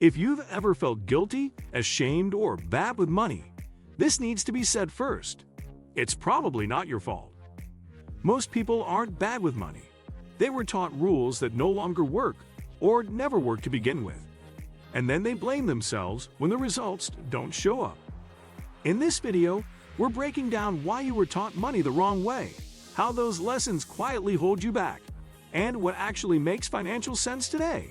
If you've ever felt guilty, ashamed, or bad with money, this needs to be said first. It's probably not your fault. Most people aren't bad with money. They were taught rules that no longer work or never work to begin with. And then they blame themselves when the results don't show up. In this video, we're breaking down why you were taught money the wrong way, how those lessons quietly hold you back, and what actually makes financial sense today.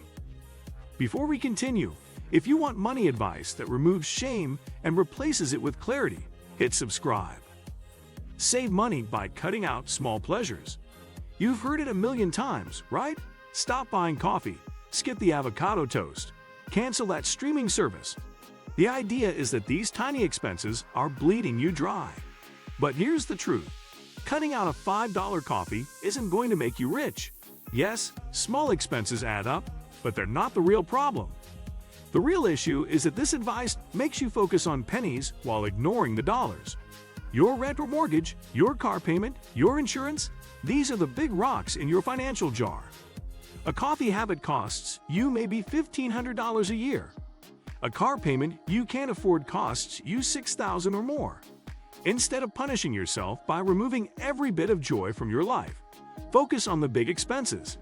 Before we continue, if you want money advice that removes shame and replaces it with clarity, hit subscribe. Save money by cutting out small pleasures. You've heard it a million times, right? Stop buying coffee, skip the avocado toast, cancel that streaming service. The idea is that these tiny expenses are bleeding you dry. But here's the truth. Cutting out a $5 coffee isn't going to make you rich. Yes, small expenses add up, but they're not the real problem. The real issue is that this advice makes you focus on pennies while ignoring the dollars. Your rent or mortgage, your car payment, your insurance, these are the big rocks in your financial jar. A coffee habit costs you maybe $1,500 a year. A car payment you can't afford costs you $6,000 or more. Instead of punishing yourself by removing every bit of joy from your life, focus on the big expenses.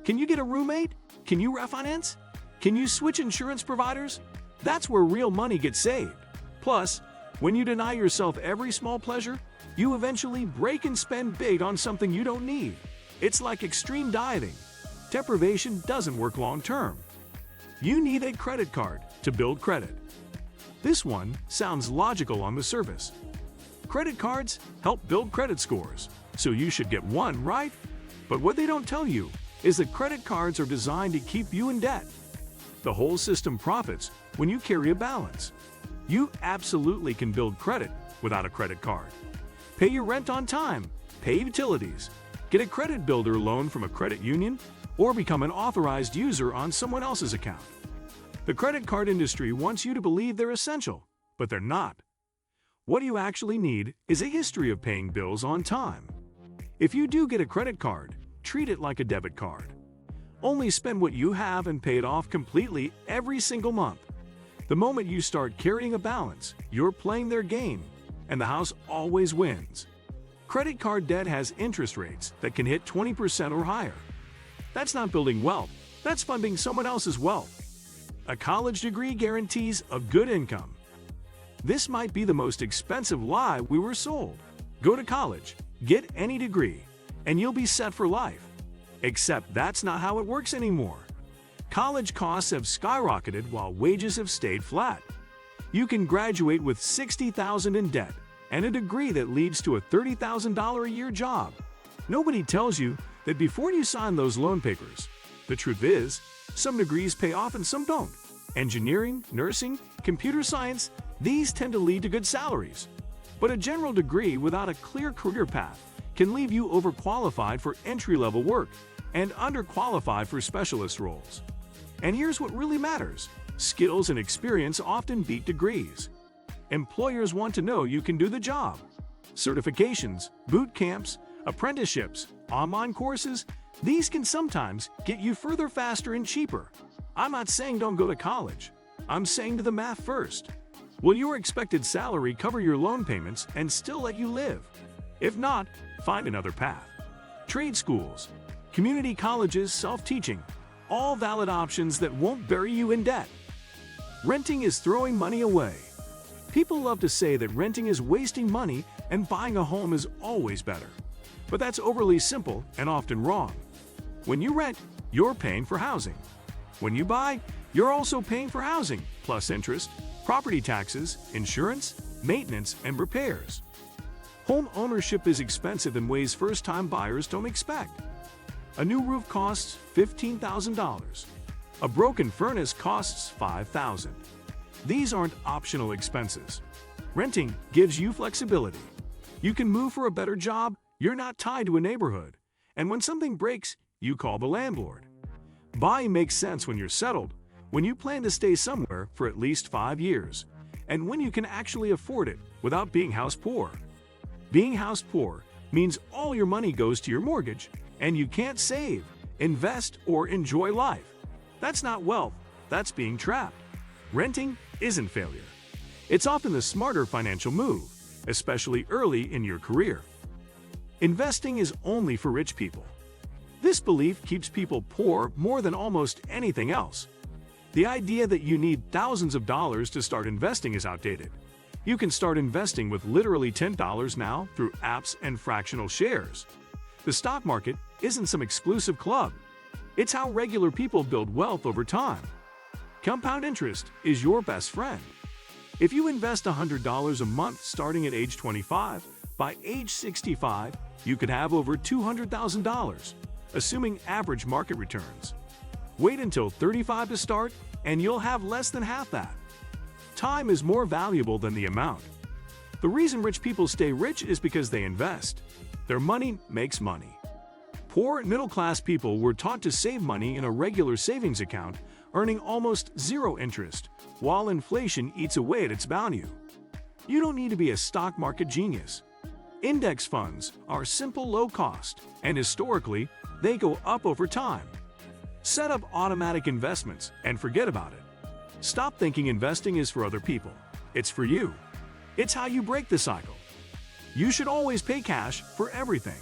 Can you get a roommate? Can you refinance? Can you switch insurance providers? That's where real money gets saved. Plus, when you deny yourself every small pleasure, you eventually break and spend big on something you don't need. It's like extreme dieting. Deprivation doesn't work long term. You need a credit card to build credit. This one sounds logical on the surface. Credit cards help build credit scores, so you should get one, right? But what they don't tell you is that credit cards are designed to keep you in debt. The whole system profits when you carry a balance. You absolutely can build credit without a credit card. Pay your rent on time, pay utilities, get a credit builder loan from a credit union, or become an authorized user on someone else's account. The credit card industry wants you to believe they're essential, but they're not. What you actually need is a history of paying bills on time. If you do get a credit card, treat it like a debit card. Only spend what you have and pay it off completely every single month. The moment you start carrying a balance, you're playing their game, and the house always wins. Credit card debt has interest rates that can hit 20% or higher. That's not building wealth, that's funding someone else's wealth. A college degree guarantees a good income. This might be the most expensive lie we were sold. Go to college, get any degree, and you'll be set for life. Except that's not how it works anymore. College costs have skyrocketed while wages have stayed flat. You can graduate with $60,000 in debt and a degree that leads to a $30,000 a year job. Nobody tells you that before you sign those loan papers. The truth is, some degrees pay off and some don't. Engineering, nursing, computer science, these tend to lead to good salaries. But a general degree without a clear career path can leave you overqualified for entry-level work and underqualified for specialist roles. And here's what really matters. Skills and experience often beat degrees. Employers want to know you can do the job. Certifications, boot camps, apprenticeships, online courses, these can sometimes get you further faster and cheaper. I'm not saying don't go to college. I'm saying do the math first. Will your expected salary cover your loan payments and still let you live? If not, find another path. Trade schools, community colleges, self-teaching, all valid options that won't bury you in debt. Renting is throwing money away. People love to say that renting is wasting money and buying a home is always better. But that's overly simple and often wrong. When you rent, you're paying for housing. When you buy, you're also paying for housing, plus interest, property taxes, insurance, maintenance, and repairs. Home ownership is expensive in ways first-time buyers don't expect. A new roof costs $15,000. A broken furnace costs $5,000. These aren't optional expenses. Renting gives you flexibility. You can move for a better job, you're not tied to a neighborhood. And when something breaks, you call the landlord. Buying makes sense when you're settled, when you plan to stay somewhere for at least 5 years, and when you can actually afford it without being house poor. Being house poor means all your money goes to your mortgage, and you can't save, invest, or enjoy life. That's not wealth, that's being trapped. Renting isn't failure. It's often the smarter financial move, especially early in your career. Investing is only for rich people. This belief keeps people poor more than almost anything else. The idea that you need thousands of dollars to start investing is outdated. You can start investing with literally $10 now through apps and fractional shares. The stock market isn't some exclusive club. It's how regular people build wealth over time. Compound interest is your best friend. If you invest $100 a month starting at age 25, by age 65, you could have over $200,000, assuming average market returns. Wait until 35 to start, and you'll have less than half that. Time is more valuable than the amount. The reason rich people stay rich is because they invest. Their money makes money. Poor middle-class people were taught to save money in a regular savings account, earning almost zero interest, while inflation eats away at its value. You don't need to be a stock market genius. Index funds are simple, low-cost, and historically, they go up over time. Set up automatic investments and forget about it. Stop thinking investing is for other people. It's for you. It's how you break the cycle. You should always pay cash for everything.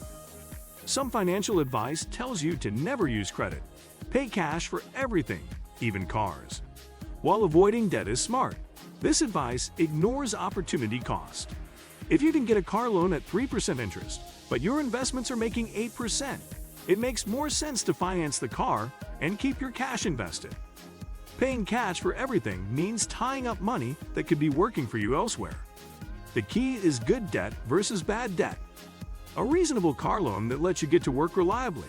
Some financial advice tells you to never use credit. Pay cash for everything, even cars. While avoiding debt is smart, this advice ignores opportunity cost. If you can get a car loan at 3% interest, but your investments are making 8%, it makes more sense to finance the car and keep your cash invested. Paying cash for everything means tying up money that could be working for you elsewhere. The key is good debt versus bad debt. A reasonable car loan that lets you get to work reliably.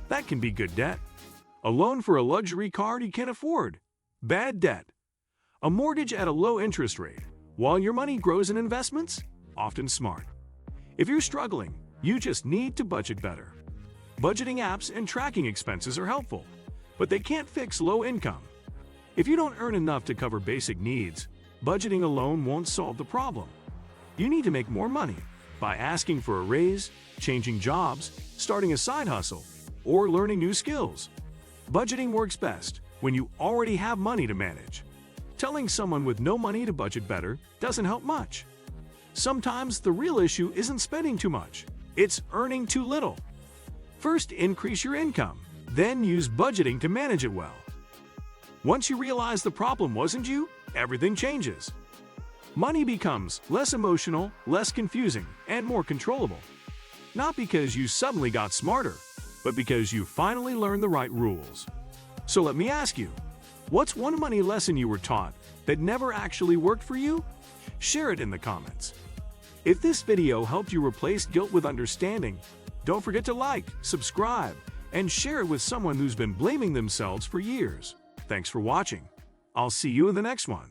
That can be good debt. A loan for a luxury car you can't afford. Bad debt. A mortgage at a low interest rate, while your money grows in investments? Often smart. If you're struggling, you just need to budget better. Budgeting apps and tracking expenses are helpful, but they can't fix low income. If you don't earn enough to cover basic needs, budgeting alone won't solve the problem. You need to make more money by asking for a raise, changing jobs, starting a side hustle, or learning new skills. Budgeting works best when you already have money to manage. Telling someone with no money to budget better doesn't help much. Sometimes the real issue isn't spending too much, it's earning too little. First, increase your income, then use budgeting to manage it well. Once you realize the problem wasn't you, everything changes. Money becomes less emotional, less confusing, and more controllable. Not because you suddenly got smarter, but because you finally learned the right rules. So let me ask you, what's one money lesson you were taught that never actually worked for you? Share it in the comments. If this video helped you replace guilt with understanding, don't forget to like, subscribe, and share it with someone who's been blaming themselves for years. Thanks for watching. I'll see you in the next one.